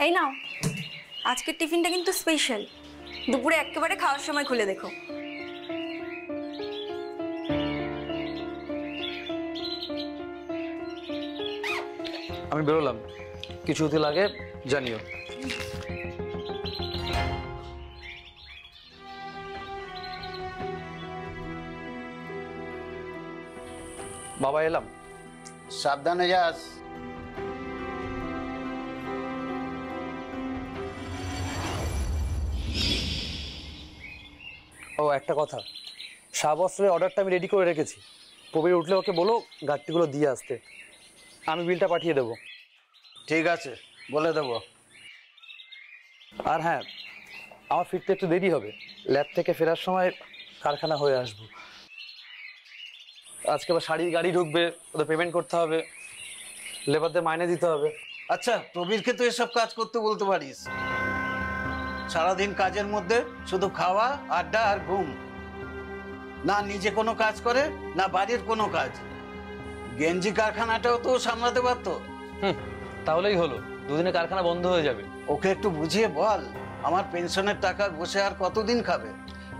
এই নাও, আজকের টিফিনটা কিন্তু স্পেশাল। দুপুরে একেবারে খাওয়ার সময় খুলে দেখো। আমি বেরোলাম, কিছু যদি লাগে জানিও। বাবা এলাম। সাবধানে যাস। ও একটা কথা, শাহবস্ত্রের অর্ডারটা আমি রেডি করে রেখেছি। প্রবীর উঠলে ওকে বলো গাড়িগুলো দিয়ে আসতে, আমি বিলটা পাঠিয়ে দেবো। ঠিক আছে, বলে দেবো। আর হ্যাঁ, আমার ফিরতে একটু দেরি হবে, ল্যাব থেকে ফেরার সময় কারখানা হয়ে আসবো। আজকে আবার শাড়ির গাড়ি ঢুকবে, ওদের পেমেন্ট করতে হবে, লেবারদের মাইনে দিতে হবে। আচ্ছা, প্রবীরকে তো এসব কাজ করতে বলতে পারিস। সারাদিন কাজের মধ্যে শুধু খাওয়া, আড্ডা আর ঘুম, না নিজে কোনো কাজ করে না বাড়ির কোনো কাজ। গেঞ্জি কারখানাটাও তো সামলাতে পারতো। তাহলেই হলো, দুদিনে কারখানা বন্ধ হয়ে যাবে। ওকে একটু বুঝিয়ে বল, আমার পেনশনের টাকা বসে আর কতদিন খাবে।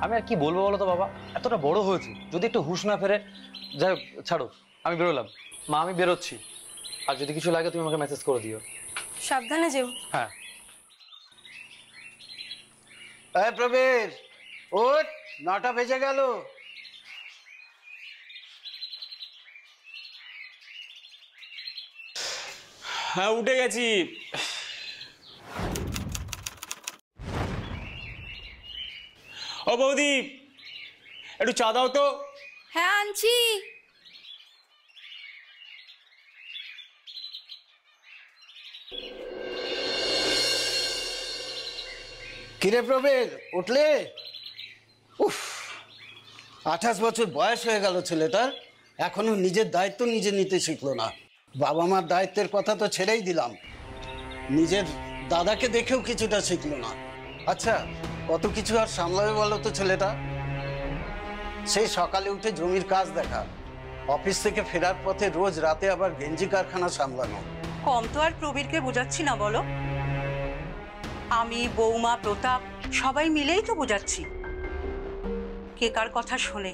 আমি আর কি বলবো বলো তো বাবা, এতটা বড় হয়েছি, যদি একটু হুঁশ না ফেরে। যাই হোক, ছাড়ো, আমি বেরোলাম। মা আমি বেরোচ্ছি, আর যদি কিছু লাগে তুমি আমাকে মেসেজ করে দিও। সাবধানে যেও। হ্যাঁ। এই প্রবীর, ওঠ, 9টা বেজে গেল। হ্যাঁ, উঠে গেছি। ও বৌদি, একটু চা দাও তো। হ্যাঁ আনছি। কিরে প্রবীর, উঠলে? উফ, 28 বছর বয়স হয়ে গেল ছেলেটার, এখনো নিজের দায়িত্ব নিজে নিতে শিখলো না। বাবা মার দায়িত্বের কথা তো ছেড়েই দিলাম, নিজের দাদাকে দেখেও কিছুটা শিখলো না। আচ্ছা, কত কিছু আর সামলাবে বলো তো ছেলেটা? সেই সকালে উঠে জমির কাজ দেখা, অফিস থেকে ফেরার পথে রোজ রাতে আবার গেঞ্জি কারখানা সামলানো। কম তো আর প্রবীরকে বোঝাচ্ছি না বলো। আমি, বৌমা, প্রতাপ সবাই মিলেই তো বোঝাচ্ছি। কে কার কথা শোনে?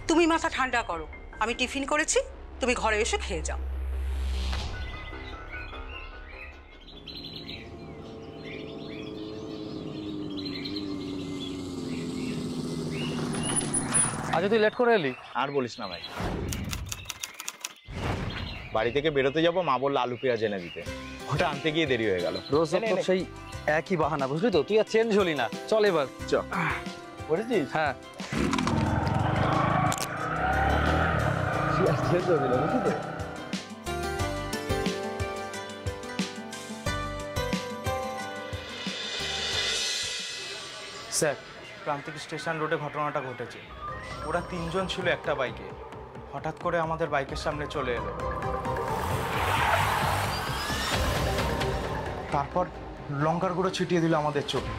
তুমি মাথা ঠান্ডা করো, আমি টিফিন করেছি, তুমি ঘরে এসে খেয়ে যাও। আজ তুই লেট করে এলি। আর বলিস না ভাই, বাড়ি থেকে বেরোতে যাবো, মা বললো আলু পেঁয়াজ এনে দিতে, ওটা আনতে গিয়ে দেরি হয়ে গেল। রোজ তো সেই একই বাহানা, বুঝলি তো? তুই আর চেঞ্জ হলি না। চল এবার চ। করেছিস? হ্যাঁ। স্যার, প্রান্তিক স্টেশন রোডে ঘটনাটা ঘটেছে। ওরা 3 জন ছিল একটা বাইকে, হঠাৎ করে আমাদের বাইকের সামনে চলে এলো। তারপর লঙ্কার গুঁড়ো ছিটিয়ে দিল আমাদের চোখে।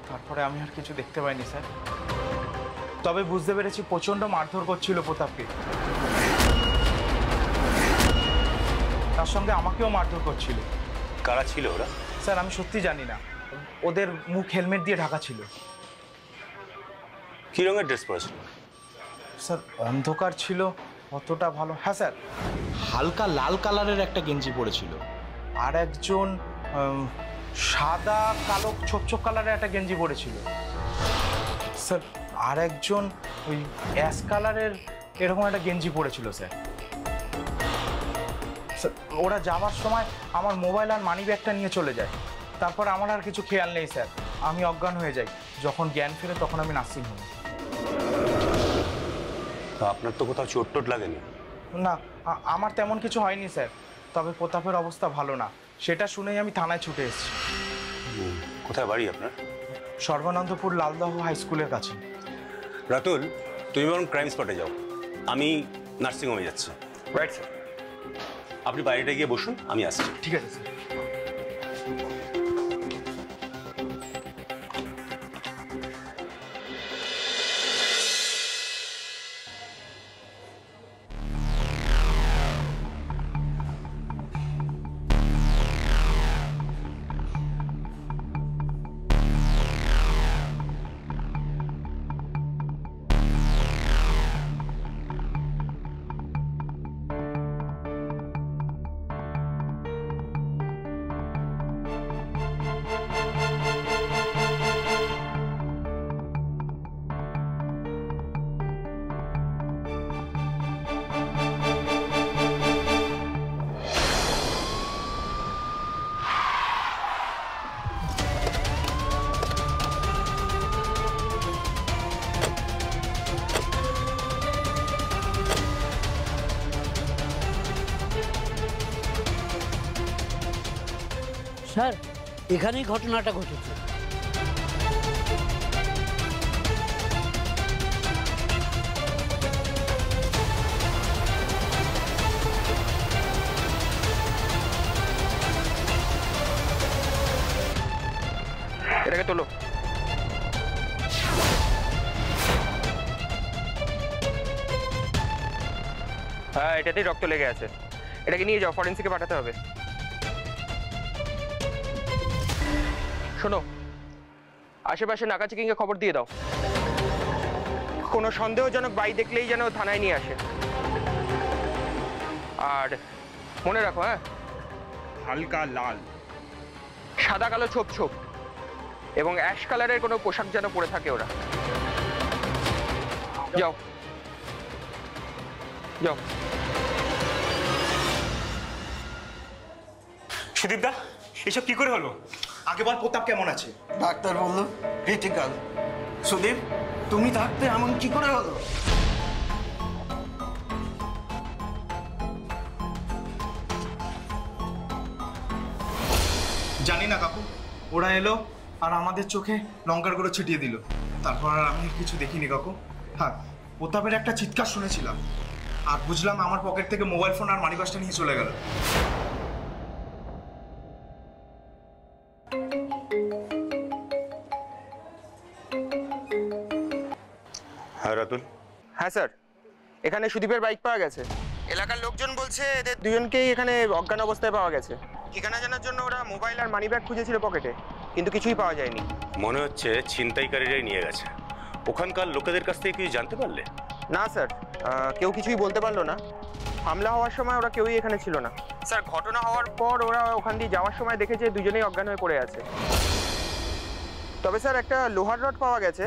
তারপরে আমি আর কিছু দেখতে পাইনি স্যার, তবে বুঝতে পেরেছি প্রচণ্ড মারধর করছিল প্রতাপকে, তার সঙ্গে আমাকেও মারধর করছিল। কারা ছিল ওরা? স্যার আমি সত্যি জানি না, ওদের মুখ হেলমেট দিয়ে ঢাকা ছিল। কি রঙের ড্রেস পরেছিল? স্যার অন্ধকার ছিল, অতটা ভালো। হ্যাঁ স্যার, হালকা লাল কালারের একটা গেঞ্জি পরেছিল। আর একজন সাদা কালো ছোপ ছোপ কালারের একটা গেঞ্জি পরেছিল স্যার। আর একজন ওই অ্যাশ কালারের এরকম একটা গেঞ্জি পরেছিল স্যার। স্যার ওরা যাওয়ার সময় আমার মোবাইল আর মানি ব্যাগটা নিয়ে চলে যায়। তারপর আমার আর কিছু খেয়াল নেই স্যার, আমি অজ্ঞান হয়ে যাই। যখন জ্ঞান ফেরে তখন আমি নার্সিং হোমে। আপনার তো কোথাও চোট টোট লাগেনি? না, আমার তেমন কিছু হয়নি স্যার, তবে প্রতাপের অবস্থা ভালো না, সেটা শুনেই আমি থানায় ছুটে এসেছি। কোথায় বাড়ি আপনার? সর্বানন্দপুর লালদহ হাই স্কুলের কাছে। রাতুল, তুমি বরং ক্রাইম স্পটে যাও, আমি নার্সিংহোমে যাচ্ছি। Right sir. আপনি বাইরেটা গিয়ে বসুন, আমি আসছি। ঠিক আছে স্যার। স্যার এখানেই ঘটনাটা ঘটেছে। এটাকে তোলো। হ্যাঁ, এটাতেই রক্ত লেগে আছে। এটাকে নিয়ে যাও, ফরেন্সিকে পাঠাতে হবে। শোনো, আশেপাশে নাকা চেকিংয়ে খবর দিয়ে দাও। কোনো সন্দেহজনক বাইক দেখলেই যেন থানায় নিয়ে আসে। আর মনে রাখো, হ্যাঁ, হালকা লাল, সাদা কালো ছোপ ছোপ এবং অ্যাশ কালারের কোনো পোশাক যেন পরে থাকে ওরা। যাও যাও। সুদীপদা, এসব কি করে হলো? আগে বল প্রতাপ কেমন আছে? ডাক্তার বললো ক্রিটিক্যাল। সুদীপ তুমি থাকতে এমন কি করে হলো? জানি না কাকু, ওরা এলো আর আমাদের চোখে লঙ্কার গুঁড়ো ছিটিয়ে দিল। তারপর আর আমি কিছু দেখিনি কাকু। হ্যাঁ, প্রতাপের একটা চিৎকার শুনেছিলাম আর বুঝলাম আমার পকেট থেকে মোবাইল ফোন আর মানিব্যাগটা নিয়ে চলে গেল। হ্যাঁ রাতুল, হ্যাঁ স্যার, এখানে সুদীপের বাইক পাওয়া গেছে। এলাকার লোকজন বলছে এদের দুজনকেই এখানে অজ্ঞান অবস্থায় পাওয়া গেছে। ঠিকানা জানার জন্য ওরা মোবাইল আর মানিব্যাগ খুঁজেছিল পকেটে, কিন্তু কিছুই পাওয়া যায়নি। মনে হচ্ছে ছিনতাইকারীরাই নিয়ে গেছে। ওখানকার লোকেদের কাছ থেকে কিছু জানতে পারলে? না স্যার, কেউ কিছুই বলতে পারলো না। হামলা হওয়ার সময় ওরা কেউই এখানে ছিল না স্যার। ঘটনা হওয়ার পর ওরা ওখান দিয়ে যাওয়ার সময় দেখেছে দুজনেই অজ্ঞান হয়ে পড়ে আছে। তবে স্যার একটা লোহার রড পাওয়া গেছে,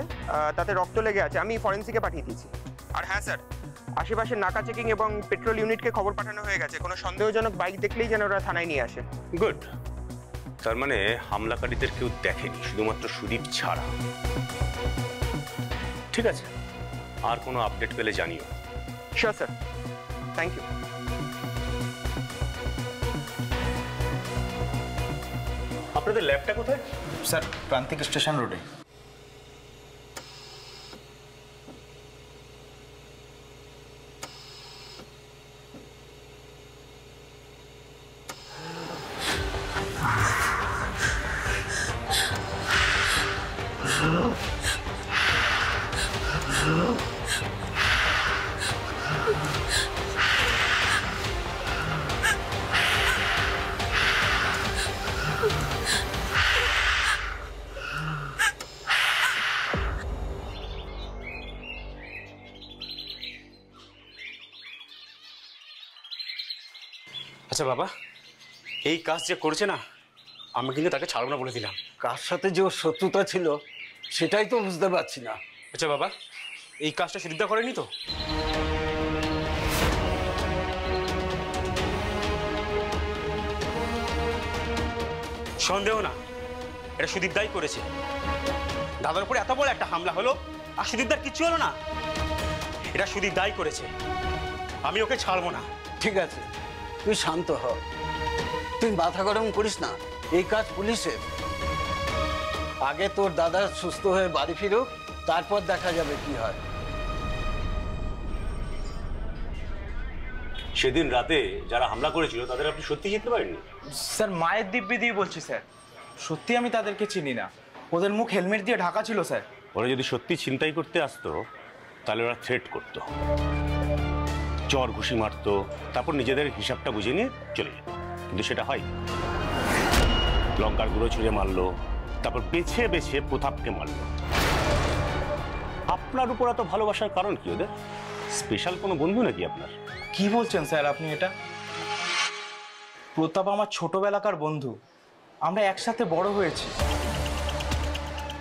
তাতে রক্ত লেগে আছে। আমি ফরেন্সিকে পাঠিয়ে দিয়েছি। আর হ্যাঁ স্যার, আশেপাশে নাকা চেকিং এবং পেট্রোল ইউনিটকে খবর পাঠানো হয়ে গেছে। কোনো সন্দেহজনক বাইক দেখলেই যেন ওরা থানায় নিয়ে আসে। গুড। তার মানে হামলাকারীদের কেউ দেখেনি, শুধুমাত্র সুদীপ ছাড়া। ঠিক আছে, আর কোনো আপডেট পেলে জানিও। Sure sir, thank you. আপনাদের ল্যাবটা কোথায়? স্যার, প্রান্তিক স্টেশন রোডে। আচ্ছা বাবা, এই কাজ যে করেছে না, আমি কিন্তু তাকে ছাড়বো না বলে দিলাম। কার সাথে যে ওর শত্রুতা ছিল সেটাই তো বুঝতে পারছি না। আচ্ছা বাবা, এই কাজটা সুদীপদা করেনি তো? সন্দেহ না, এটা সুদীপদাই করেছে। দাদার উপরে এত বড় একটা হামলা হলো আর সুদীপদার কিচ্ছু হলো না। এটা সুদীপদাই করেছে, আমি ওকে ছাড়বো না। ঠিক আছে, তুই শান্ত হ, তুই মাথা গরম করিস না। এই কাজ পুলিশের। আগে তোর দাদা সুস্থ হয়ে বাড়ি ফিরুক, তারপর দেখা যাবে কি হয়। সেদিন রাতে যারা হামলা করেছিল তাদের আপনি সত্যি চিনতে পারেননি? স্যার, মায়ের দিব্যি দিয়ে বলছি স্যার, সত্যি আমি তাদেরকে চিনি না। ওদের মুখ হেলমেট দিয়ে ঢাকা ছিল স্যার। ওরা যদি সত্যি ছিনতাই করতে আসতো তাহলে ওরা থ্রেট করতো, চর ঘুষি মারতো, তারপর নিজেদের হিসাবটা বুঝে নিয়ে চলে যেত। কিন্তু সেটা হয়, লঙ্কার গুঁড়ো ছুঁড়ে মারলো, তারপর বেছে বেছে প্রতাপকে মারলো। আপনার উপর এত ভালোবাসার কারণ কি? ওদের স্পেশাল কোনো বন্ধু নাকি আপনার? কি বলছেন স্যার আপনি এটা? প্রতাপ আমার ছোটবেলাকার বন্ধু। আমরা একসাথে বড় হয়েছি।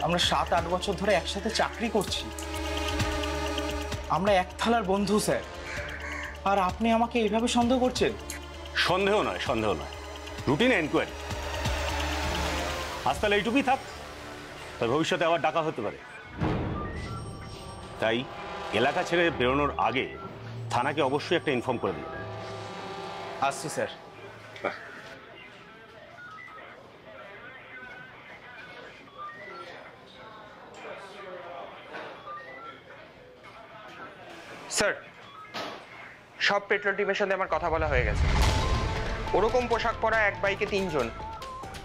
আমরা 7-8 বছর ধরে একসাথে চাকরি করছি। আমরা এক থালার বন্ধু স্যার। আর আপনি আমাকে এইভাবে সন্দেহ করছেন? সন্দেহ নয়, সন্দেহ নয়, রুটিন এনকোয়ারি। আজ তাহলে এইটুকুই থাক, তার ভবিষ্যতে আবার ডাকা হতে পারে। তাই এলাকা ছেড়ে বেরোনোর আগে থানাকে অবশ্যই একটা ইনফর্ম করে দিবেন। আসছি স্যার। স্যার, সব পেট্রোল টিমের সাথে আমার কথা বলা হয়ে গেছে। ওরকম পোশাক পরা এক বাইকে 3 জন,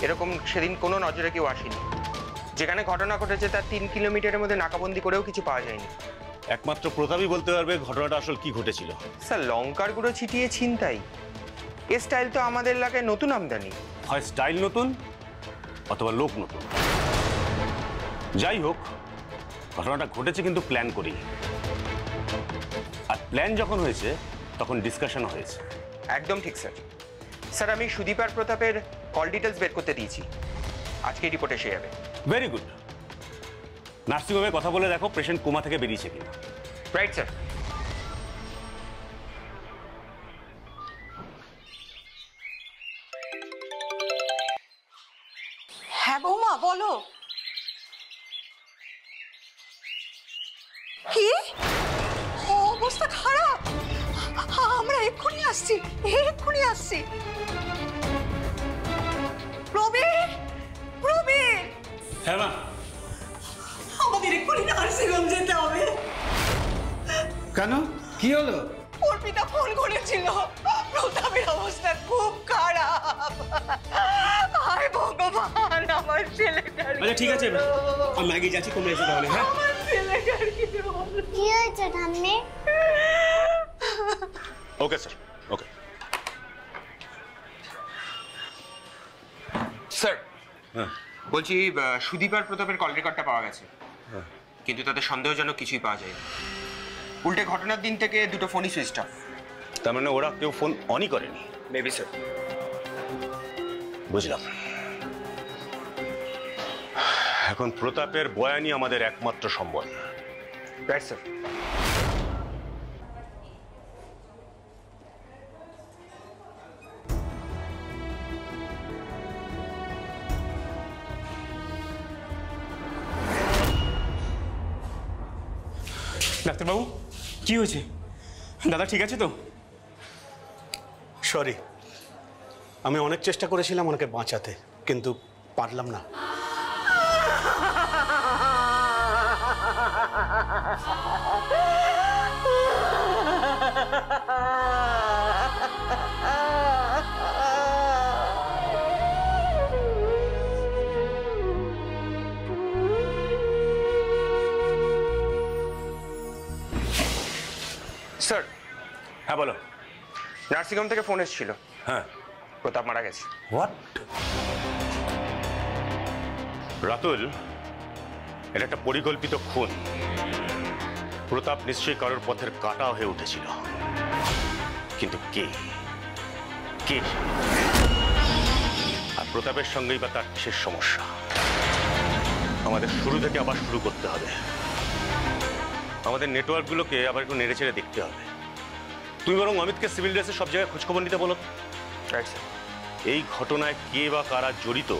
এরকম সেদিন কোনো নজরে কেউ আসেনি। যেখানে ঘটনা ঘটেছে তার 3 কিলোমিটারের মধ্যে নাকাবন্দি করেও কিছু পাওয়া যায়নি। একমাত্র প্রতাপই বলতে পারবে ঘটনাটা আসলে কি ঘটেছিল। স্যার, লঙ্কার গুঁড়ো ছিটিয়ে ছিনতাই, এ স্টাইল তো আমাদের এলাকায় নতুন আমদানি। হয় স্টাইল নতুন অথবা লোক নতুন। যাই হোক, ঘটনাটা ঘটেছে কিন্তু প্ল্যান করি। আর প্ল্যান যখন হয়েছে তখন ডিসকাশনও হয়েছে। একদম ঠিক স্যার। স্যার, আমি সুদীপ আর প্রতাপের কল ডিটেলস বের করতে দিয়েছি, আজকে রিপোর্ট এসে যাবে। Very good. নার্সিংহোমে কথা বলে দেখো পেশেন্ট কোমা থেকে বেরিয়েছে কিনা। Right sir. হ্যাঁ বৌমা, বলো। কি অবস্থা খারাপ? আমরা এক্ষুনি আসছি, এক্ষুনি আসছি। প্রবীর, প্রবীর, হ্যাঁ মা, আমাদের এক্ষুনি নার্সিংহোম যেতে হবে। কেন, কি হলো? অর্পিতা ফোন করেছিল, প্রতাপের অবস্থা খুব খারাপ। হায় ভগবান, আমার ছেলেটার। আচ্ছা ঠিক আছে, আমি আগে যাচ্ছি, তোমরা এসে তাহলে। হ্যাঁ, আমার ছেলেটার কি হয়েছে ঠাম্মি? ওকে স্যার, ওকে। স্যার, হ্যাঁ বলছি সুদীপ আর প্রতাপের কল রেকর্ডটা পাওয়া গেছে, কিন্তু তাদের সন্দেহজনক কিছুই পাওয়া যায়নি। উল্টে ঘটনার দিন থেকে দুটো ফোনই সুইচ অফ। তার মানে ওরা কেউ ফোন অনই করেনি? Maybe sir. বুঝলাম। এখন প্রতাপের বয়ানই আমাদের একমাত্র সম্বল। Right sir. ডাক্তারবাবু, কি হয়েছে? দাদা ঠিক আছে তো? সরি, আমি অনেক চেষ্টা করেছিলাম ওনাকে বাঁচাতে, কিন্তু পারলাম না। স্যার। হ্যাঁ বলো। নার্সিংহোম থেকে ফোন এসেছিল। হ্যাঁ, প্রতাপ মারা গেছে। হোয়াট? রাতুল, এটা একটা পরিকল্পিত খুন। প্রতাপ নিশ্চয়ই কারোর পথের কাটা হয়ে উঠেছিল, কিন্তু কে কে? আর প্রতাপের সঙ্গেই বা তার কিসের সমস্যা? আমাদের শুরু থেকে আবার শুরু করতে হবে। আমাদের নেটওয়ার্কগুলোকে আবার একটু নেড়ে চেড়ে দেখতে হবে। তুমি বরং অমিতকে সিভিল ড্রেসে সব জায়গায় খোঁজখবর নিতে বলো। Right sir. এই ঘটনায় কে বা কারা জড়িত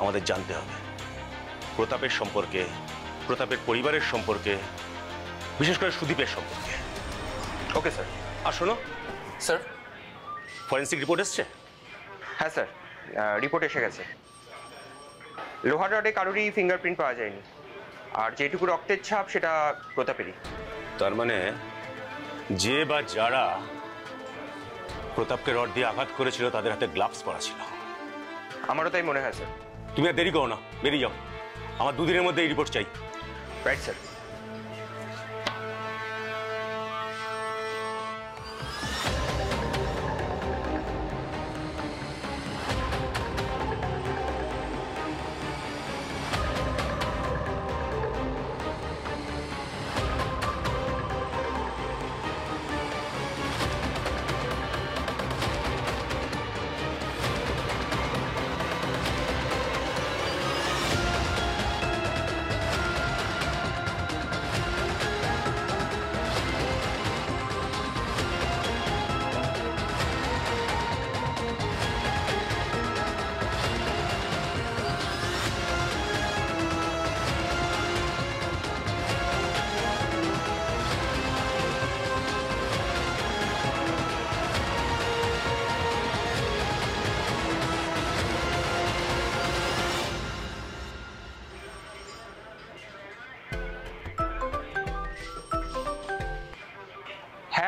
আমাদের জানতে হবে। প্রতাপের সম্পর্কে, প্রতাপের পরিবারের সম্পর্কে, বিশেষ করে সুদীপের সম্পর্কে। Okay sir. আর শোনো স্যার। ফরেন্সিক রিপোর্ট এসছে? হ্যাঁ স্যার, রিপোর্ট এসে গেছে। লোহার রডে কারোরই ফিঙ্গারপ্রিন্ট পাওয়া যায়নি, আর যেটুকু রক্তের ছাপ সেটা প্রতাপেরই। তার মানে যে বা যারা প্রতাপকে রড দিয়ে আঘাত করেছিল তাদের হাতে গ্লাভস পরা ছিল। আমারও তাই মনে হয় স্যার। তুমি আর দেরি করো না, বেরিয়ে যাও। আমার 2 দিনের মধ্যে এই রিপোর্ট চাই। Right sir.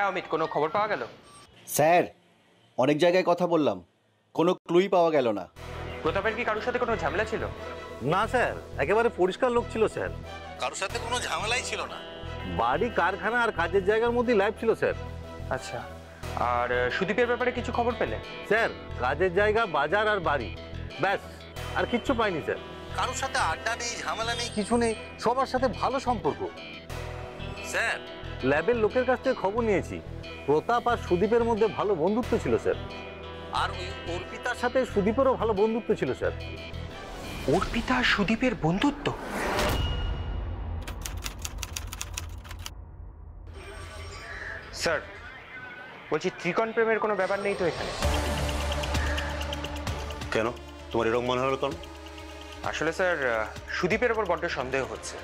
অমিত, কোনো খবর পাওয়া গেল? স্যার অনেক জায়গায় কথা বললাম, কোনো ক্লুই পাওয়া গেল না। প্রতাপের কি কারোর সাথে কোনো ঝামেলা ছিল? না স্যার, একেবারে পরিষ্কার লোক ছিল স্যার, কারোর সাথে কোনো ঝামেলাই ছিল না। বাড়ি, কারখানা আর কাজের জায়গার মধ্যে লাইফ ছিল স্যার। আচ্ছা, আর সুদীপের ব্যাপারে কিছু খবর পেলে? স্যার কাজের জায়গা, বাজার আর বাড়ি, ব্যাস, আর কিচ্ছু পাইনি স্যার। কারোর সাথে আড্ডা নেই, ঝামেলা নেই, কিছু নেই, সবার সাথে ভালো সম্পর্ক। স্যার ল্যাবের লোকের কাছ থেকে খবর নিয়েছি, প্রতাপ আর সুদীপের মধ্যে ভালো বন্ধুত্ব ছিল স্যার। আর ওই অর্পিতার সাথে সুদীপেরও ভালো বন্ধুত্ব ছিল স্যার। অর্পিতা আর সুদীপের বন্ধুত্ব? স্যার বলছি, ত্রিকোণ প্রেমের কোনো ব্যাপার নেই তো এখানে? কেন তোমার এরকম মনে হলো কেন? আসলে স্যার সুদীপের ওপর বড্ড সন্দেহ হচ্ছে।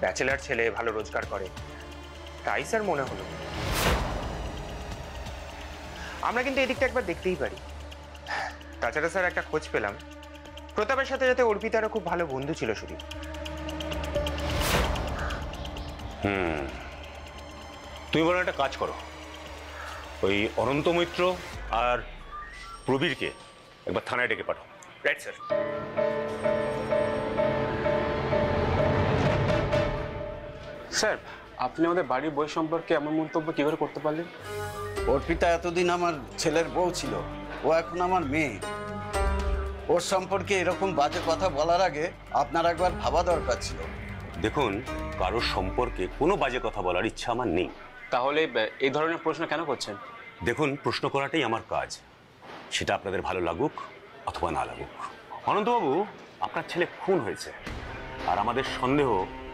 ব্যাচেলার ছেলে, ভালো রোজগার করে, তাই স্যার মনে হলো। আমরা কিন্তু এদিকটা একবার দেখতেই পারি। তাছাড়া স্যার একটা খোঁজ পেলাম, প্রতাপের সাথে যাতে অর্পিতারও খুব ভালো বন্ধু ছিল সুদীপ। তুমি বলো একটা কাজ করো, ওই অনন্ত মৈত্র আর প্রবীরকে একবার থানায় ডেকে পাঠাও। Right sir. স্যার আপনি আমাদের বাড়ির বই সম্পর্কে এমন মন্তব্য কি করে করতে পারলেন? অর্পিতা এতদিন আমার ছেলের বউ ছিল, ও এখন আমার মেয়ে। ওর সম্পর্কে এরকম বাজে কথা বলার আগে আপনার একবার ভাবা দরকার ছিল। দেখুন, কারোর সম্পর্কে কোনো বাজে কথা বলার ইচ্ছা আমার নেই। তাহলে এই ধরনের প্রশ্ন কেন করছেন? দেখুন, প্রশ্ন করাটাই আমার কাজ, সেটা আপনাদের ভালো লাগুক অথবা না লাগুক। অনন্তবাবু, আপনার ছেলে খুন হয়েছে, আর আমাদের সন্দেহ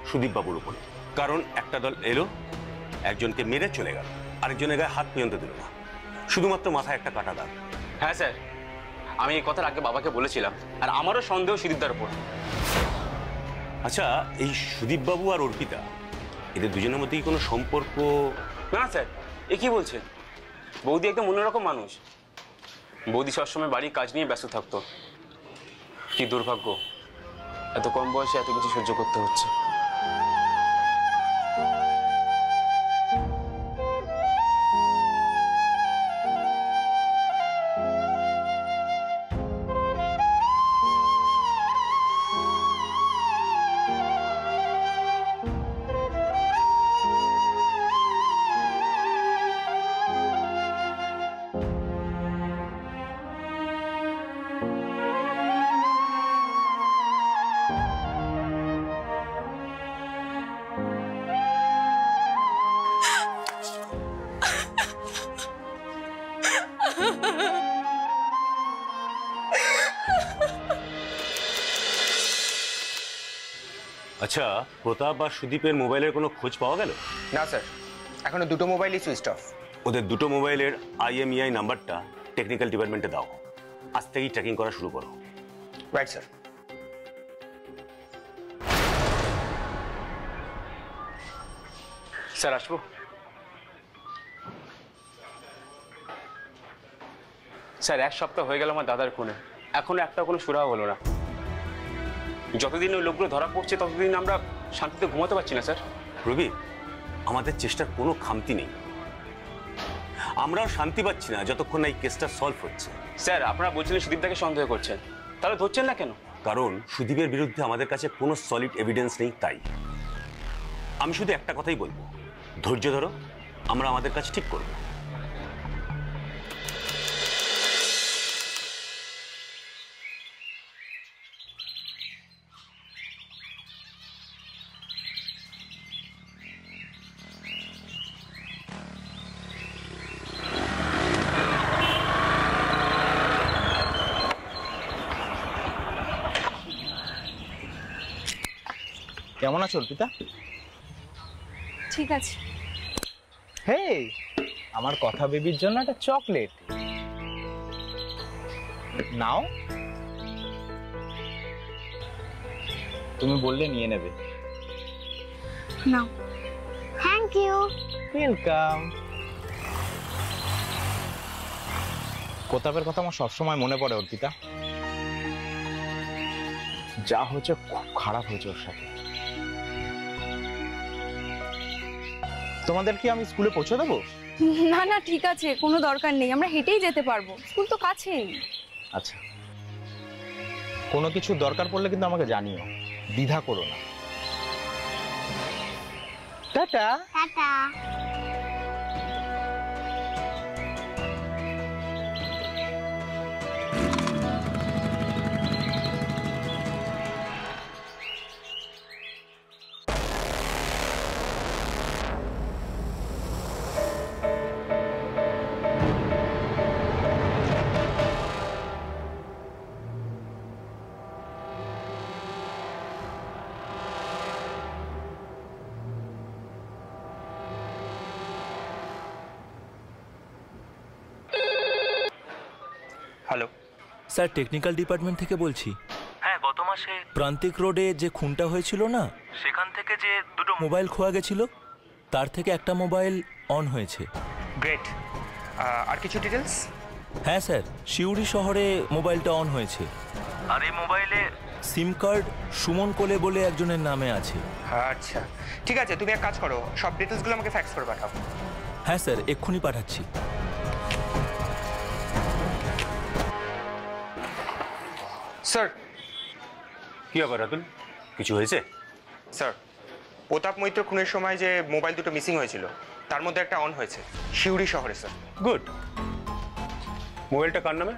সুদীপবাবুর উপরে। কারণ একটা দল এলো, একজনকে মেরে চলে গেল, আরেকজনের গায়ে হাত পর্যন্ত দিল না, শুধুমাত্র মাথায় একটা কাটা দাগ। হ্যাঁ স্যার, আমি এই কথার আগে বাবাকে বলেছিলাম, আর আমারও সন্দেহ সুদীপদার উপর। আচ্ছা, এই সুদীপবাবু আর অর্পিতা, এদের দুজনের মধ্যে কি কোনো সম্পর্ক? না স্যার, এ কি বলছেন? বৌদি একদম অন্যরকম মানুষ। বৌদি সবসময় বাড়ির কাজ নিয়ে ব্যস্ত থাকতো। কি দুর্ভাগ্য, এত কম বয়সে এত কিছু সহ্য করতে হচ্ছে। আচ্ছা, প্রতাপ আর সুদীপের মোবাইলের কোনো খোঁজ পাওয়া গেল? না স্যার, এখনো দুটো মোবাইলই সুইচ অফ। ওদের দুটো মোবাইলের IMEI নাম্বারটা টেকনিক্যাল ডিপার্টমেন্টে দাও, আজ থেকেই ট্র্যাকিং করা শুরু করো। Right sir. স্যার আসবো? স্যার 1 সপ্তাহ হয়ে গেল আমার দাদার খুনে, এখনো একটা কোনো সুরাহা হলো না। যতদিন ওই লোকগুলো ধরা পড়ছে ততদিন আমরা শান্তিতে ঘুমাতে পারছি না স্যার। রবি, আমাদের চেষ্টার কোনো খামতি নেই, আমরাও শান্তি পাচ্ছি না যতক্ষণ না এই কেসটা সলভ হচ্ছে। স্যার আপনারা বলছিলেন সুদীপদাকে সন্দেহ করছেন, তাহলে ধরছেন না কেন? কারণ সুদীপের বিরুদ্ধে আমাদের কাছে কোনো সলিড এভিডেন্স নেই, তাই আমি শুধু একটা কথাই বলবো, ধৈর্য ধরো, আমরা আমাদের কাজ ঠিক করব। কেমন আছো অর্পিতা? ঠিক আছে। হে, আমার কথা বেবির জন্য একটা চকলেট নাও। তুমি বললে নিয়ে নেবে। নাও। Thank you. ওয়েলকাম। প্রতাপের কথা আমার সবসময় মনে পড়ে অর্পিতা। যা হয়েছে খুব খারাপ হয়েছে ওর সাথে। তোমাদের কি আমি স্কুলে পৌঁছে দেবো? না না ঠিক আছে, কোনো দরকার নেই, আমরা হেঁটেই যেতে পারবো, স্কুল তো কাছেই। আচ্ছা, কোনো কিছু দরকার পড়লে কিন্তু আমাকে জানিও, দ্বিধা করো না। Tata. Tata. Hello sir, technical department থেকে বলছি। হ্যাঁ, গত মাসে প্রান্তিক রোডে যে খুনটা হয়েছিল না, সেখান থেকে যে দুটো মোবাইল খোয়া গেছিল, তার থেকে একটা মোবাইল অন হয়েছে। গ্রেট। আর কিছু ডিটেলস? হ্যাঁ স্যার, সিউড়ি শহরে মোবাইলটা অন হয়েছে, আর এই মোবাইলে সিম কার্ড সুমন কোলে বলে একজনের নামে আছে। আচ্ছা ঠিক আছে, তুমি এক কাজ করো, সব ডিটেলসগুলো আমাকে ফ্যাক্স করে পাঠাও। হ্যাঁ স্যার, এক্ষুনি পাঠাচ্ছি। স্যার। কি ব্যাপার রাতুল, কিছু হয়েছে? স্যার, প্রতাপ মৈত্র খুনের সময় যে মোবাইল দুটো মিসিং হয়েছিল, তার মধ্যে একটা অন হয়েছে সিউড়ি শহরে স্যার। গুড। মোবাইলটা কার নামে?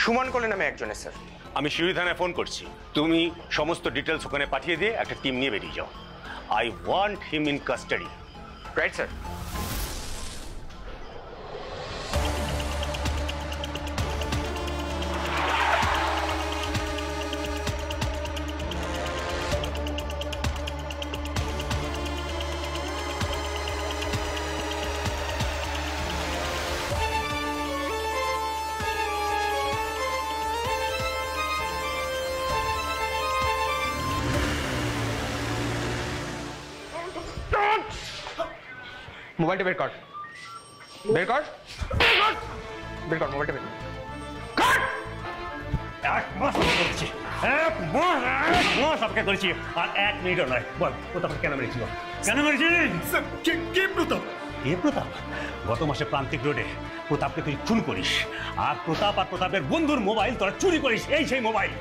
সুমন কোলে নামে একজনের স্যার। আমি সিউড়ি থানায় ফোন করছি, তুমি সমস্ত ডিটেলস ওখানে পাঠিয়ে দিয়ে একটা টিম নিয়ে বেরিয়ে যাও। I want him in custody. Right sir. মোবাইলটা বের কর, বের কর, বের কর মোবাইলটা বের কর। এক মাস করেছি, এক মাস আপনাকে করেছি, আর 1 মিনিটও নয়। বল, প্রতাপ কেন মেরেছিল? কেন মেরেছিস? কে প্রতাপ? কে প্রতাপ? গত মাসে প্রান্তিক রোডে প্রতাপকে তুই খুন করিস, আর প্রতাপ আর প্রতাপের বন্ধুর মোবাইল তোরা চুরি করিস। এই সেই মোবাইল।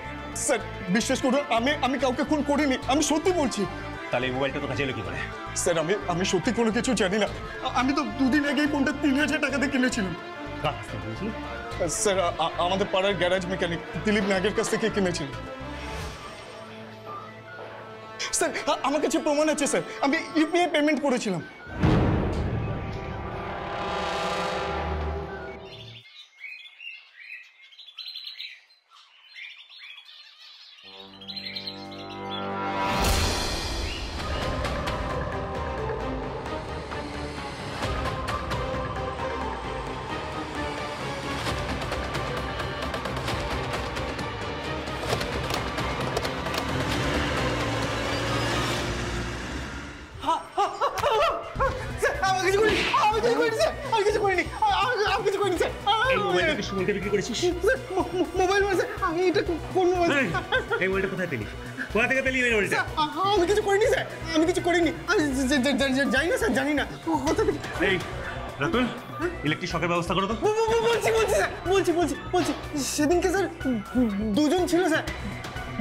স্যার বিশ্বাস করুন, আমি কাউকে খুন করিনি, আমি সত্যি বলছি। তাহলে এই মোবাইলটা কোথায় ছিল কি করে? স্যার আমি সত্যি কোনো কিছু জানি না। আমি তো 2 দিন আগেই ফোনটা 3000 টাকা দিয়ে কিনেছিলাম। স্যার আমাদের পাড়ার গ্যারেজ মেকানিক দিলীপ নাগের কাছ থেকে কিনেছিলাম। স্যার আমার কাছে প্রমাণ আছে স্যার, আমি ইউপিআই পেমেন্ট করেছিলাম। ইলেকট্রিক শকের ব্যবস্থা করো তো। বলছি সেদিনকে স্যার 2 জন ছিল স্যার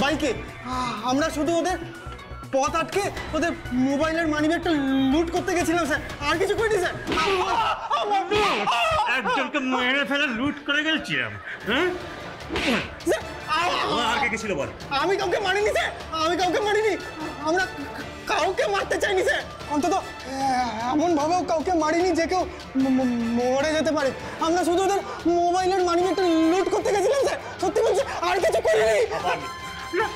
বাইকে, আমরা শুধু ওদের পথ আটকে ওদের মোবাইলের মানিব্যাগটা লুট করতে গেছিলাম স্যার, আর কিছু করিনি স্যার। একজনকে মেরে ফেলে লুট করে গেছিলাম। আর কে ছিল বল? আমি কাউকে মারিনি স্যার, আমি কাউকে মারিনি, আমরা কাউকে মারতে চাইনি স্যার, অন্তত এমন ভাবেও কাউকে মারিনি যে কেউ মরে যেতে পারে। আমরা শুধু ওদের মোবাইলের মানিব্যাগটা লুট করতে গেছিলাম স্যার, সত্যি বলছি, আর কিছু করিনি।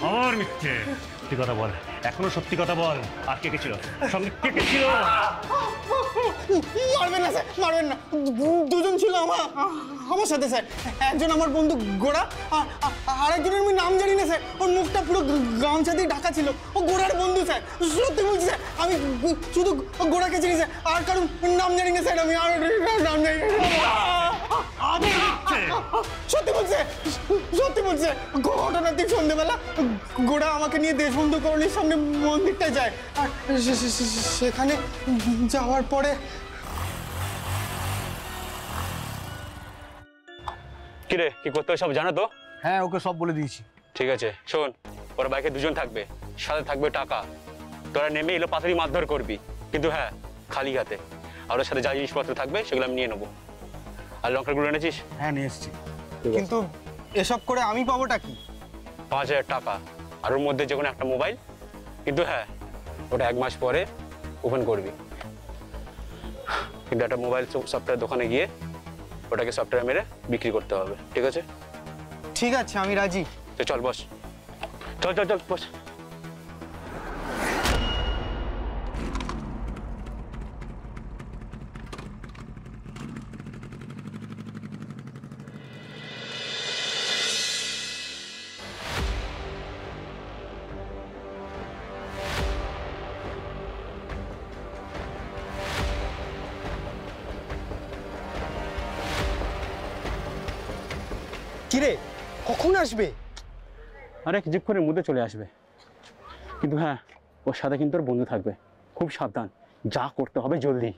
আমার মিথ্যে, সত্যি কথা বল, এখনো সত্যি কথা বল। আর কে ছিল সঙ্গে? কে ছিল? মারবেন না স্যার, মারবেন না। 2 জন ছিল আমার সাথে স্যার, একজন আমার বন্ধু গোড়া, আর একজনের আমি নাম জানি না স্যার, ওর মুখটা পুরো গামছা দিয়ে ঢাকা ছিল, ও গোড়ার বন্ধু স্যার, সত্যি বলছি স্যার, আমি শুধু গোড়াকে চিনি স্যার, আর কারণ নাম জানি না স্যার, আমি আর নাম জানি না। সত্যি বলছে, সত্যি বলছে, ঘটনার দিন সন্ধ্যেবেলা গোড়া আমাকে নিয়ে দেশবন্ধু করণীর সামনে মন্দিরটায় যায়, আর সেখানে যাওয়ার পরে কিরে কি করতে হবে সব জানো তো? হ্যাঁ ওকে সব বলে দিয়েছি। ঠিক আছে শোন, ওর বাইকে দুজন থাকবে, সাথে থাকবে টাকা। তোরা নেমে এলো পাথরই মারধর করবি, কিন্তু হ্যাঁ খালি হাতে। আর ওর সাথে যা জিনিসপত্র থাকবে সেগুলো আমি নিয়ে নেবো। আর লঙ্কার গুঁড়ো এনেছিস? হ্যাঁ নিয়ে এসেছি। কিন্তু এসব করে আমি পাবোটা কি? 5000 টাকা, আর ওর মধ্যে যে কোনো একটা মোবাইল। কিন্তু হ্যাঁ ওটা 1 মাস পরে ওপেন করবি। কিন্তু একটা মোবাইল সফটওয়্যার দোকানে গিয়ে ওটাকে সফটওয়্যার মেরে বিক্রি করতে হবে, ঠিক আছে? ঠিক আছে আমি রাজি। তো চল বস, চল চল চল বস। কিরে কখন আসবে? আরে কিছুক্ষণের মধ্যে চলে আসবে। কিন্তু হ্যাঁ ওর সাথে কিন্তু ওর বন্ধু থাকবে, খুব সাবধান, যা করতে হবে জলদি।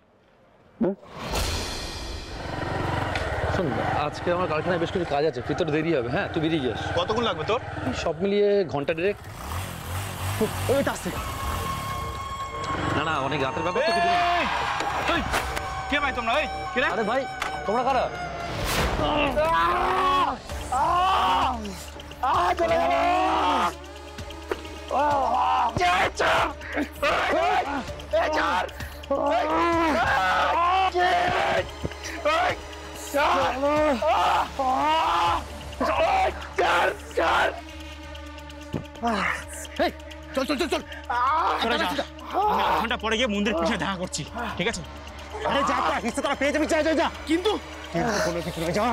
শোন, আজকে আমার কারখানায় বেশ কিছু কাজ আছে, ভিতরে দেরি হবে। হ্যাঁ তুই বেরিয়ে যাস। কতক্ষণ লাগবে তোর? সব মিলিয়ে ঘন্টা দেড়েক। ওইটা আসছে। না না, অনেক রাতের ব্যাপার তো। কে ভাই তোমরা? এই কে রে? আরে ভাই তোমরা কারা? চলে গেল। চল চল চল চল, আমি 8 ঘন্টা পরে গিয়ে মন্দির পিছনে দেখা করছি, ঠিক আছে? আরে যা তা হিসেবে তারা পেয়ে যাবি, যা যা যা। কিন্তু কোনো কিছু নেই, যা।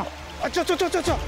আচ্ছা চল চল চল চল।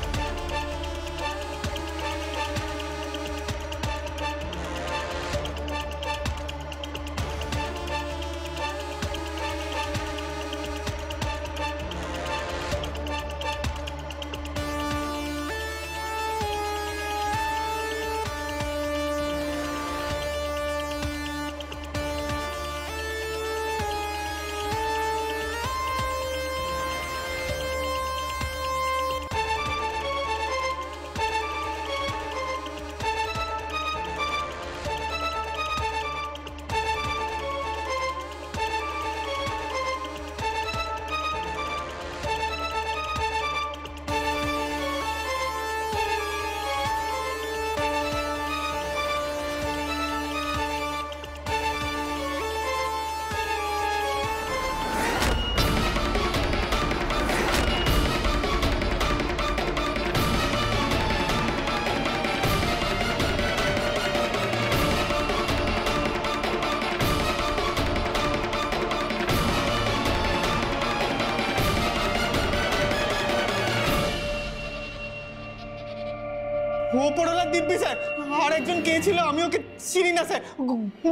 ওপরওয়ালা দিব্যি স্যার, আর একজন কে ছিল আমি ওকে চিনি না স্যার।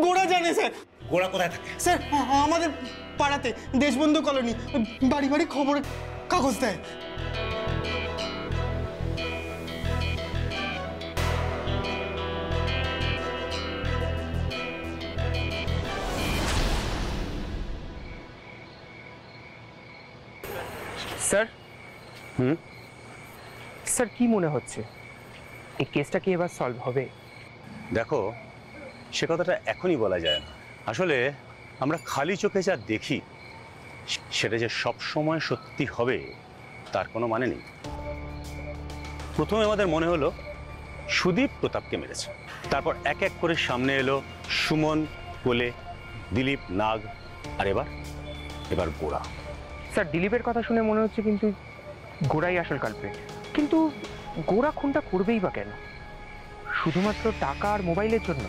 গোড়া জানে স্যার। গোড়া কোথায় থাকে? স্যার আমাদের পাড়াতে দেশবন্ধু কলোনি, বাড়ি বাড়ি খবরের কাগজ দেয়। স্যার স্যার কি মনে হচ্ছে এই কেসটা কি এবার সলভ হবে? দেখো, সে কথাটা এখনই বলা যায় না। আসলে আমরা খালি চোখে যা দেখি সেটা যে সব সময় সত্যি হবে তার কোনো মানে নেই। প্রথমে আমাদের মনে হলো সুদীপ প্রতাপকে মেরেছে, তারপর এক এক করে সামনে এলো সুমন, কোলে, দিলীপ, নাগ, আর এবার গোড়া। স্যার দিলীপের কথা শুনে মনে হচ্ছে কিন্তু গোড়াই আসল কালপ্রিট। কিন্তু গোড়া খুনটা করবেই বা কেন? শুধুমাত্র টাকা আর মোবাইলের জন্য?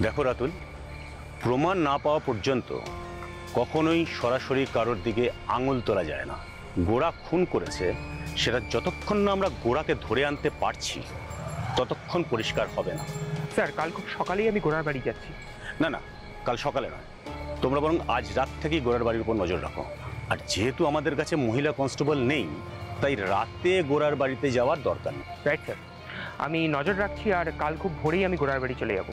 দেখো রাতুল, প্রমাণ না পাওয়া পর্যন্ত কখনোই সরাসরি কারোর দিকে আঙুল তোলা যায় না। গোড়া খুন করেছে সেটা যতক্ষণ না আমরা গোড়াকে ধরে আনতে পারছি ততক্ষণ পরিষ্কার হবে না। স্যার কাল খুব সকালেই আমি গোড়ার বাড়ি যাচ্ছি। না না, কাল সকালে নয়, তোমরা বরং আজ রাত থেকেই গোড়ার বাড়ির উপর নজর রাখো। আর যেহেতু আমাদের কাছে মহিলা কনস্টেবল নেই, তাই রাতে গোড়ার বাড়িতে যাওয়ার দরকার নেই। রাইট স্যার, আমি নজর রাখছি, আর কাল খুব ভোরেই আমি গোড়ার বাড়ি চলে যাব।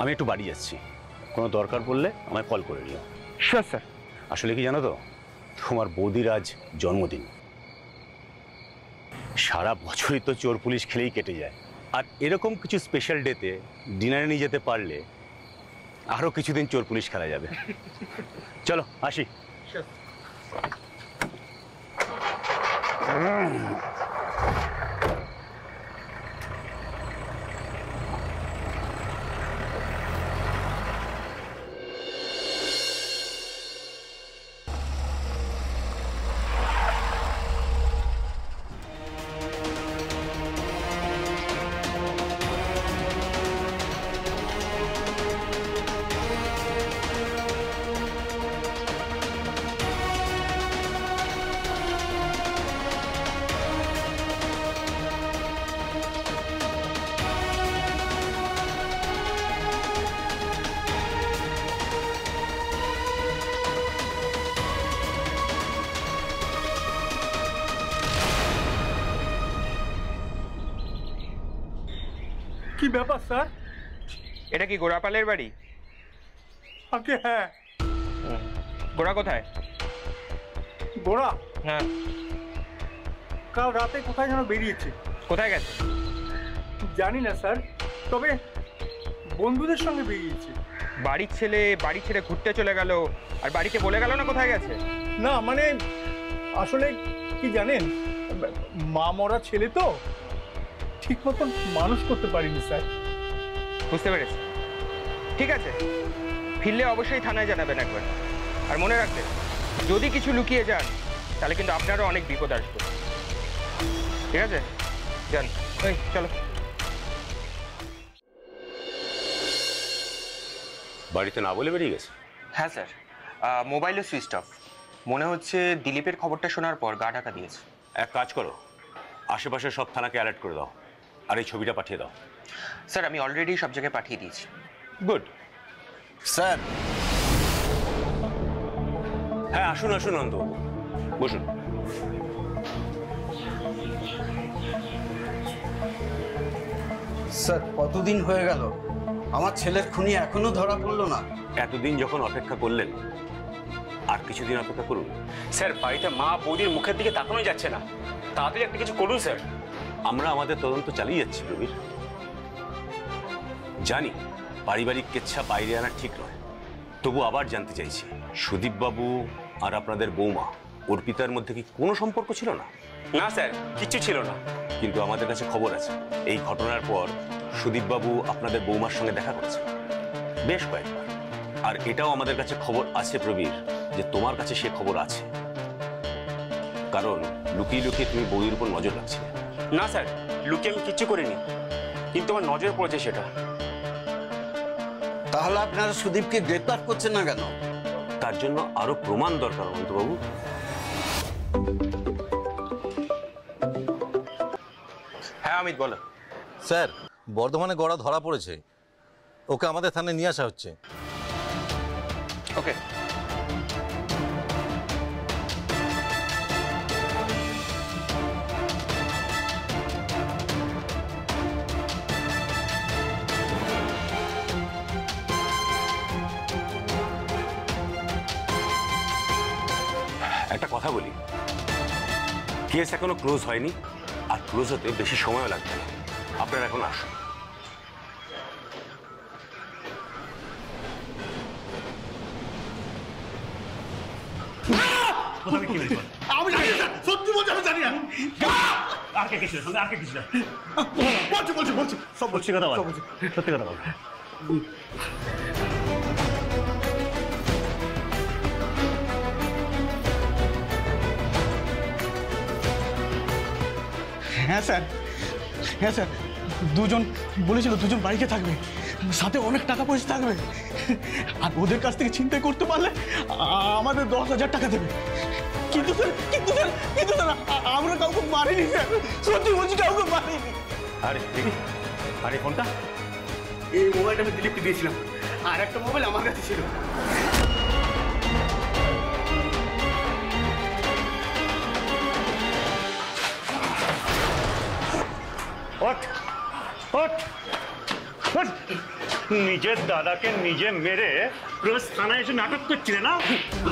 আমি একটু বাড়ি যাচ্ছি, কোনো দরকার পড়লে আমায় কল করে নিও। Sure sir. আসলে কি জানো তো, তোমার বৌদির আজ জন্মদিন। সারা বছরই তো চোর পুলিশ খেলেই কেটে যায়, আর এরকম কিছু স্পেশাল ডেতে ডিনারে নিয়ে যেতে পারলে আরও কিছুদিন চোর পুলিশ খেলা যাবে। চলো আসি। কি ব্যাপার স্যার? এটা কি গোড়াপালের বাড়ি? আগে হ্যাঁ। গোড়া কোথায়? গোড়া? হ্যাঁ। কাল রাতে কোথায় যেন বেরিয়েছে। কোথায় গেছে? জানি না স্যার, তবে বন্ধুদের সঙ্গে বেরিয়েছে। বাড়ির ছেলে বাড়ি ছেড়ে ঘুরতে চলে গেল, আর বাড়িতে বলে গেল না কোথায় গেছে? না মানে আসলে কি জানেন, মা মরা ছেলে তো ঠিক মতন মানুষ করতে পারিনি স্যার। বুঝতে পেরেছি, ঠিক আছে, ফিরলে অবশ্যই থানায় জানাবেন একবার। আর মনে রাখবেন, যদি কিছু লুকিয়ে যান তাহলে কিন্তু আপনারও অনেক বিপদ আসবে। ঠিক আছে, যান। এই চলো। বাড়িতে না বলে বেরিয়ে গেছে? হ্যাঁ স্যার, মোবাইলও সুইচ অফ। মনে হচ্ছে দিলীপের খবরটা শোনার পর গা ঢাকা দিয়েছে। এক কাজ করো, আশেপাশের সব থানাকে অ্যালার্ট করে দাও, আর এই ছবিটা পাঠিয়ে দাও। স্যার আমি অলরেডি সব জায়গায় পাঠিয়ে দিয়েছি। Good sir. হ্যাঁ আসুন আসুন নন্দবাবু, বসুন। স্যার কতদিন হয়ে গেল, আমার ছেলের খুনি এখনো ধরা পড়লো না। এতদিন যখন অপেক্ষা করলেন, আর কিছুদিন অপেক্ষা করুন। স্যার বাড়িতে মা বৌদির মুখের দিকে তাকানোই যাচ্ছে না, তাড়াতাড়ি একটা কিছু করুন স্যার। আমরা আমাদের তদন্ত চালিয়ে যাচ্ছি প্রবীর। জানি পারিবারিক কেচ্ছা বাইরে আনা ঠিক নয়, তবু আবার জানতে চাইছি, সুদীপবাবু আর আপনাদের বৌমা অর্পিতার মধ্যে কি কোনো সম্পর্ক ছিল না? না স্যার, কিচ্ছু ছিল না। কিন্তু আমাদের কাছে খবর আছে, এই ঘটনার পর সুদীপবাবু আপনাদের বৌমার সঙ্গে দেখা করেছে বেশ কয়েকবার। আর এটাও আমাদের কাছে খবর আছে প্রবীর, যে তোমার কাছে সে খবর আছে, কারণ লুকিয়ে লুকিয়ে তুমি বউয়ের উপর নজর রাখছিলে। না স্যার, লুকিয়ে আমি কিচ্ছু করিনি, কিন্তু আমার নজরে পড়েছে সেটা। তাহলে আপনারা সুদীপকে গ্রেপ্তার করছেন না কেন? তার জন্য আরো প্রমাণ দরকার অনন্তবাবু। হ্যাঁ অমিত বলো। স্যার বর্ধমানে গড়া ধরা পড়েছে, ওকে আমাদের থানায় নিয়ে আসা হচ্ছে। ওকে। একটা কথা বলি, কেস এখনো ক্লোজ হয়নি, আর ক্লোজ হতে বেশি সময়ও লাগবে না। আপনারা এখন আসুন। আমি জানি না, সত্যি বলছি আমি জানি না। আর কে কিছু আর কে কিছু বলছি সব বলছি, কথা বল, সত্যি কথা বল। হ্যাঁ স্যার, হ্যাঁ স্যার, দুজন বলেছিল দুজন বাড়িতে থাকবে, সাথে অনেক টাকা পয়সা থাকবে, আর ওদের কাছ থেকে ছিনতাই করতে পারলে আমাদের 10,000 টাকা দেবে। কিন্তু স্যার আমরা কাউকে মারিনি স্যার, সত্যি বলছি কাউকে মারিনি। আরে আরে কোনটা? এই মোবাইলটা আমি দিলীপকে দিয়েছিলাম, আর একটা মোবাইল আমার কাছে ছিল। নিজের দাদাকে নিজে মেরে রোজ থানায় এসে নাটক করছিলে না?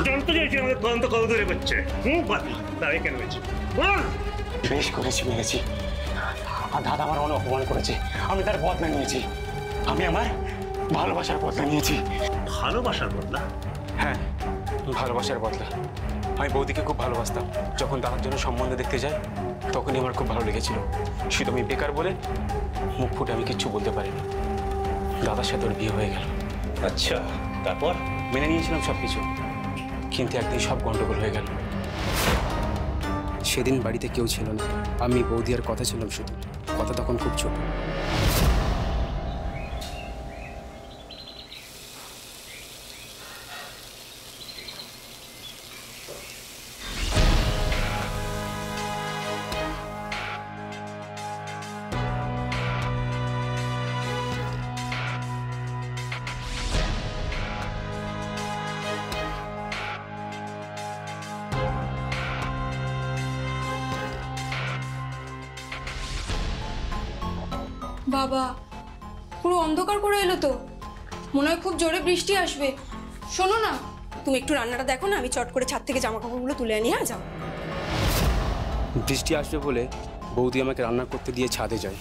জানতে চাইছি আমাদের তদন্ত কত দূরে করছে। দাঁড়িয়ে কেন হয়েছে বল। বেশ করেছি, মেরেছি। আর দাদা আমার অনেক অপমান করেছে, আমি তার বদলা নিয়েছি। আমি আমার ভালোবাসার বদলা নিয়েছি। ভালোবাসার বদলা? হ্যাঁ, ভালোবাসার বদলা। আমি বৌদিকে খুব ভালোবাসতাম। যখন দাদার জন্য সম্বন্ধ দেখতে যাই তখনই আমার খুব ভালো লেগেছিল। শুধু আমি বেকার বলে মুখ ফুটে আমি কিচ্ছু বলতে পারিনি। দাদার সাথে ওর বিয়ে হয়ে গেল। আচ্ছা, তারপর? মেনে নিয়েছিলাম সব কিছু, কিন্তু একদিন সব গন্ডগোল হয়ে গেল। সেদিন বাড়িতে কেউ ছিল না, আমি বৌদি আর কথা ছিলাম শুধু। কথা তখন খুব ছোট। বাবা, পুরো অন্ধকার করে এলো তো, মনে হয় খুব জোরে বৃষ্টি আসবে। শোনো না, তুমি একটু রান্নাটা দেখো না, আমি চট করে ছাদ থেকে জামা কাপড়গুলো তুলে আনি। হ্যাঁ, যাও। বৃষ্টি আসবে বলে বৌদি আমাকে রান্না করতে দিয়ে ছাদে যায়।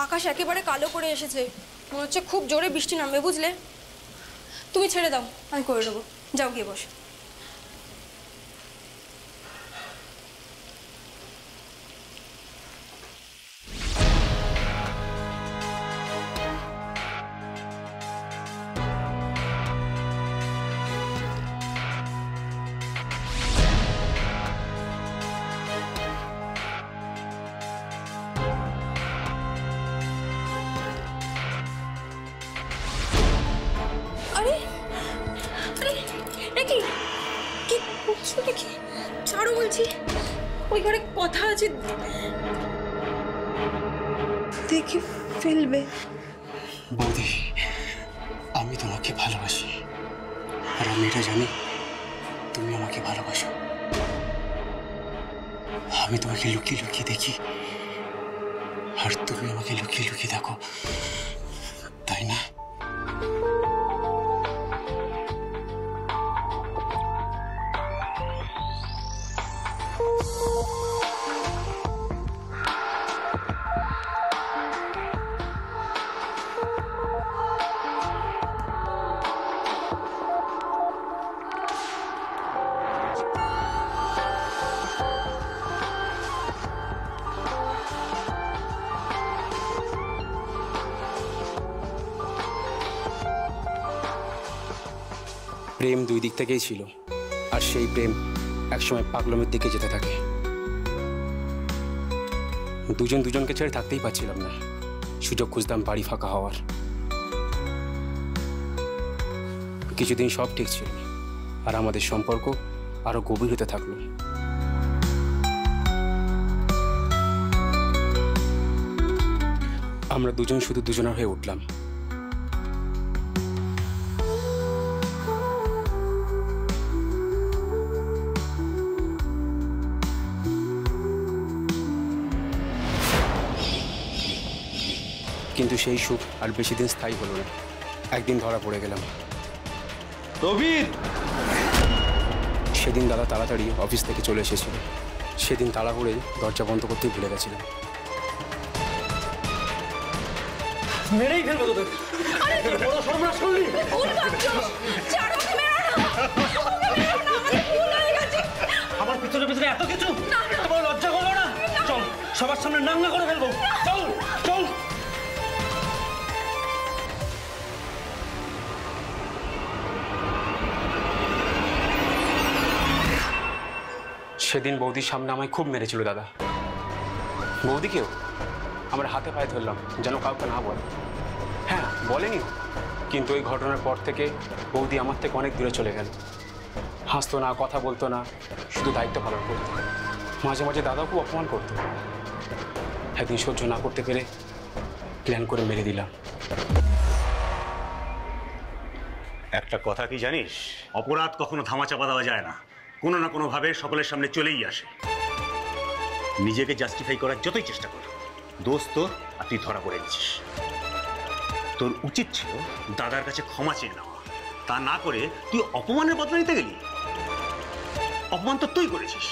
আকাশ একেবারে কালো করে এসেছে, মনে হচ্ছে খুব জোরে বৃষ্টি নামবে, বুঝলে? তুমি ছেড়ে দাও, আমি করে দেবো। যাও, গিয়ে বসো। আরে আরে, কি কি করছো নাকি? ছাড়ো বলছি, ওই ঘরে কথা আছে, দেখে ফেলবে। বৌদি, আমি তোমাকে ভালোবাসি, আর আমি এটা জানি তুমি আমাকে ভালোবাসো। আমি তোমাকে লুকিয়ে লুকিয়ে দেখি, আর তুমি আমাকে লুকিয়ে লুকিয়ে দেখো, তাই না? প্রেম দুই দিক থেকেই ছিল, আর সেই প্রেম একসময় পাগলামের দিকে যেতে থাকে। দুজন দুজনকে ছেড়ে থাকতেই পারছিলাম না, সুযোগ খুঁজতাম বাড়ি ফাঁকা হওয়ার। কিছুদিন সব ঠিক ছিল, আর আমাদের সম্পর্ক আরো গভীর হতে থাকলো। আমরা দুজন শুধু দুজনের হয়ে উঠলাম। কিন্তু সেই সুখ আর বেশি দিন স্থায়ী হলো না। একদিন ধরা পড়ে গেলাম। প্রবীর! সেদিন দাদা তাড়াতাড়ি অফিস থেকে চলে এসেছিল। সেদিন তাড়াহুড়ে দরজা বন্ধ করতেই ভুলে গেছিলাম। মেরেই ফেলবো তোদের। বড় সর্বনাশ করলি। আমার পিছনে পিছনে এত কিছু, তোমার লজ্জা করলো না? চল, সবার সামনে নাঙ্গা করে ফেলবো। চল চল। সেদিন বৌদির সামনে আমায় খুব মেরেছিল দাদা। বৌদিকেও আমার হাতে পায়ে ধরলাম যেন কাউকে না বলে। হ্যাঁ, বলেনি, কিন্তু ওই ঘটনার পর থেকে বৌদি আমার থেকে অনেক দূরে চলে গেল। হাসতো না, কথা বলতো না, শুধু দায়িত্ব পালন করতো। মাঝে মাঝে দাদাও খুব অপমান করতো। একদিন সহ্য না করতে পেরে প্ল্যান করে মেরে দিলাম। একটা কথা কি জানিস, অপরাধ কখনো ধামাচাপা দেওয়া যায় না, কোনো না কোনোভাবে সকলের সামনে চলেই আসে। নিজেকে জাস্টিফাই করার যতই চেষ্টা কর, দোষ তোর, আর তুই ধরা পড়ে গেছিস। তোর উচিত ছিল দাদার কাছে ক্ষমা চেয়ে নেওয়া, তা না করে তুই অপমানের বদলা নিতে গেলি। অপমান তো তুই করেছিস,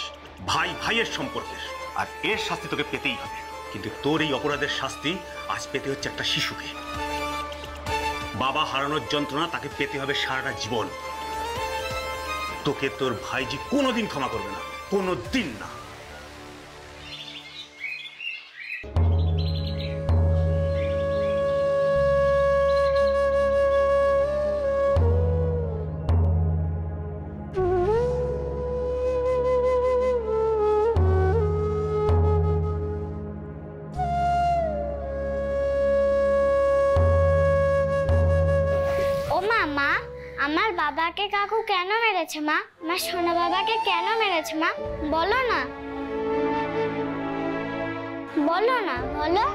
ভাই ভাইয়ের সম্পর্কের, আর এর শাস্তি তোকে পেতেই হবে। কিন্তু তোর এই অপরাধের শাস্তি আজ পেতে হচ্ছে একটা শিশুকে। বাবা হারানোর যন্ত্রণা তাকে পেতে হবে সারাটা জীবন। তোকে তোর ভাইজি কোনোদিন ক্ষমা করবে না, কোনোদিন না। আমার বাবাকে কাকু কেন মেরেছে মা? আমার সোনা বাবাকে কেন মেরেছে মা? বলো না, বলো না, বলো।